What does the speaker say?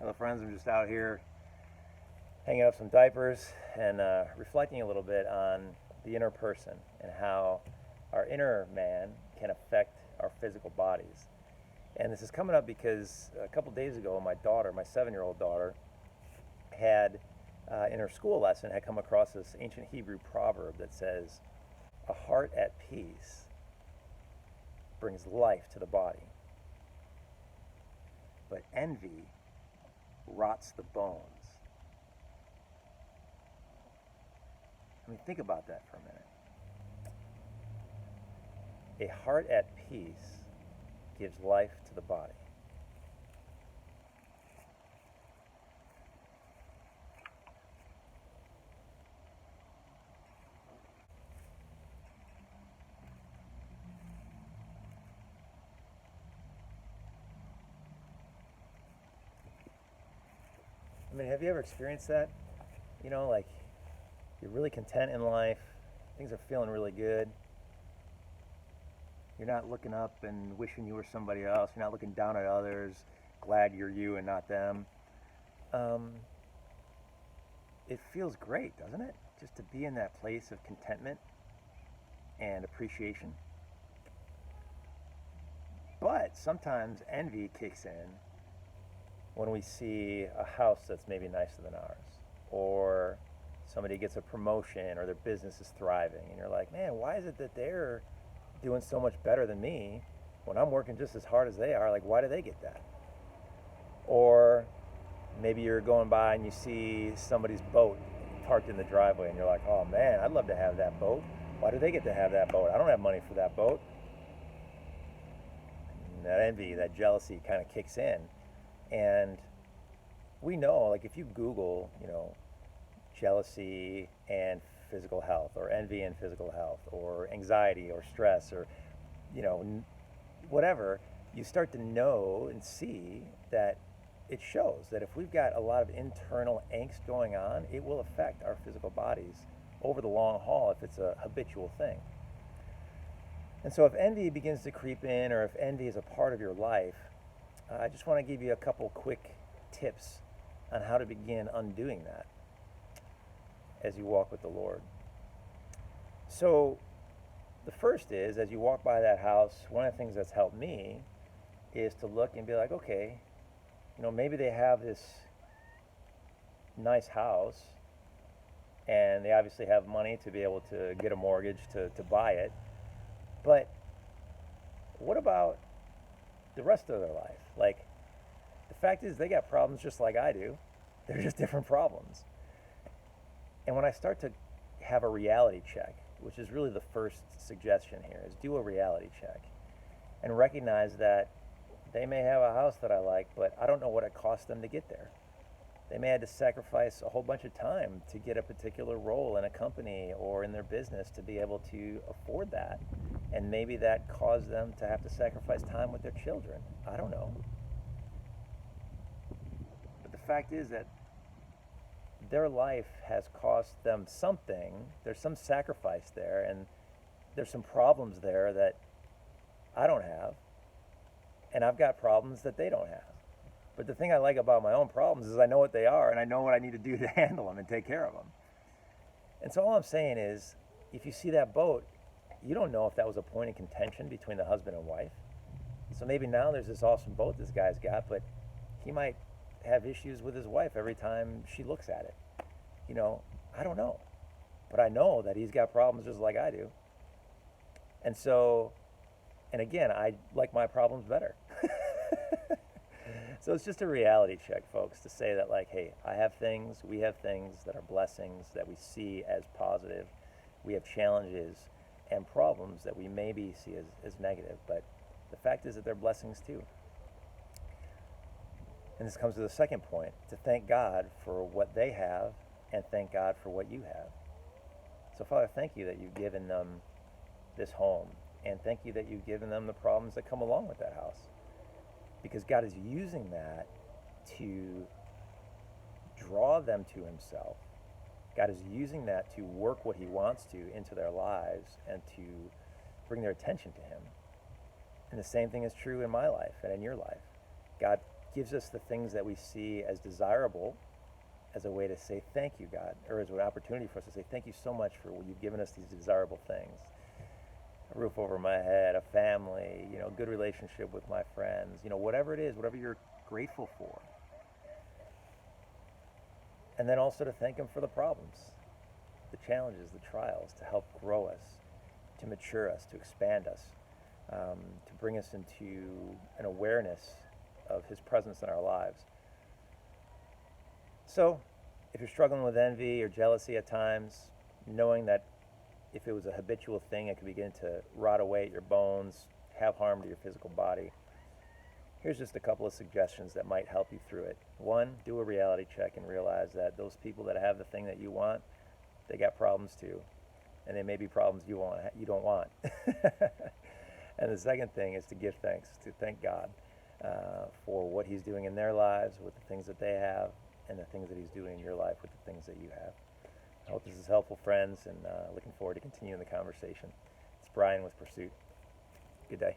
Hello, friends. I'm just out here hanging up some diapers and reflecting a little bit on the inner person and how our inner man can affect our physical bodies. And this is coming up because a couple days ago, my daughter, my 7-year-old daughter, had in her school lesson had come across this ancient Hebrew proverb that says, "A heart at peace brings life to the body, but envy rots the bones." I mean, think about that for a minute. A heart at peace gives life to the body. I mean, have you ever experienced that? You know, like you're really content in life, things are feeling really good. You're not looking up and wishing you were somebody else. You're not looking down at others, glad you're you and not them. Um, it feels great, doesn't it? Just to be in that place of contentment and appreciation. But sometimes envy kicks in when we see a house that's maybe nicer than ours, or somebody gets a promotion, or their business is thriving, and you're like, man, why is it that they're doing so much better than me when I'm working just as hard as they are? Like, why do they get that? Or maybe you're going by and you see somebody's boat parked in the driveway, and you're like, oh man, I'd love to have that boat. Why do they get to have that boat? I don't have money for that boat. And that envy, that jealousy kind of kicks in. And we know, like, if you Google, jealousy and physical health, or envy and physical health, or anxiety or stress, or, whatever, you start to know and see that it shows that if we've got a lot of internal angst going on, it will affect our physical bodies over the long haul if it's a habitual thing. And so if envy begins to creep in, or if envy is a part of your life, I just want to give you a couple quick tips on how to begin undoing that as you walk with the Lord. So the first is, as you walk by that house, one of the things that's helped me is to look and be like, okay, maybe they have this nice house and they obviously have money to be able to get a mortgage to buy it, but what about the rest of their life? Like, the fact is, they got problems just like I do. They're just different problems. And when I start to have a reality check, which is really the first suggestion here, is do a reality check and recognize that they may have a house that I like, but I don't know what it cost them to get there. They may have to sacrifice a whole bunch of time to get a particular role in a company or in their business to be able to afford that. And maybe that caused them to have to sacrifice time with their children. I don't know. But the fact is that their life has cost them something. There's some sacrifice there, and there's some problems there that I don't have. And I've got problems that they don't have. But the thing I like about my own problems is I know what they are, and I know what I need to do to handle them and take care of them. And so all I'm saying is, if you see that boat, you don't know if that was a point of contention between the husband and wife. So maybe now there's this awesome boat this guy's got, but he might have issues with his wife every time she looks at it. I don't know. But I know that he's got problems just like I do. And so, and again, I like my problems better. So it's just a reality check, folks, to say that, like, hey, we have things that are blessings that we see as positive. We have challenges and problems that we maybe see as negative, but the fact is that they're blessings too. And this comes to the second point, to thank God for what they have and thank God for what you have. So, Father, thank you that you've given them this home, and thank you that you've given them the problems that come along with that house. Because God is using that to draw them to himself. God is using that to work what he wants to into their lives and to bring their attention to him. And the same thing is true in my life and in your life. God gives us the things that we see as desirable as a way to say thank you, God, or as an opportunity for us to say thank you so much for what you've given us these desirable things. A roof over my head, a family, good relationship with my friends, whatever it is, whatever you're grateful for. And then also to thank him for the problems, the challenges, the trials, to help grow us, to mature us, to expand us, to bring us into an awareness of his presence in our lives. So, if you're struggling with envy or jealousy at times, knowing that if it was a habitual thing, it could begin to rot away at your bones, have harm to your physical body. Here's just a couple of suggestions that might help you through it. One, do a reality check and realize that those people that have the thing that you want, they got problems too. And they may be problems you don't want. And the second thing is to give thanks, to thank God for what he's doing in their lives with the things that they have and the things that he's doing in your life with the things that you have. I hope this is helpful, friends, and looking forward to continuing the conversation. It's Brian with Pursuit. Good day.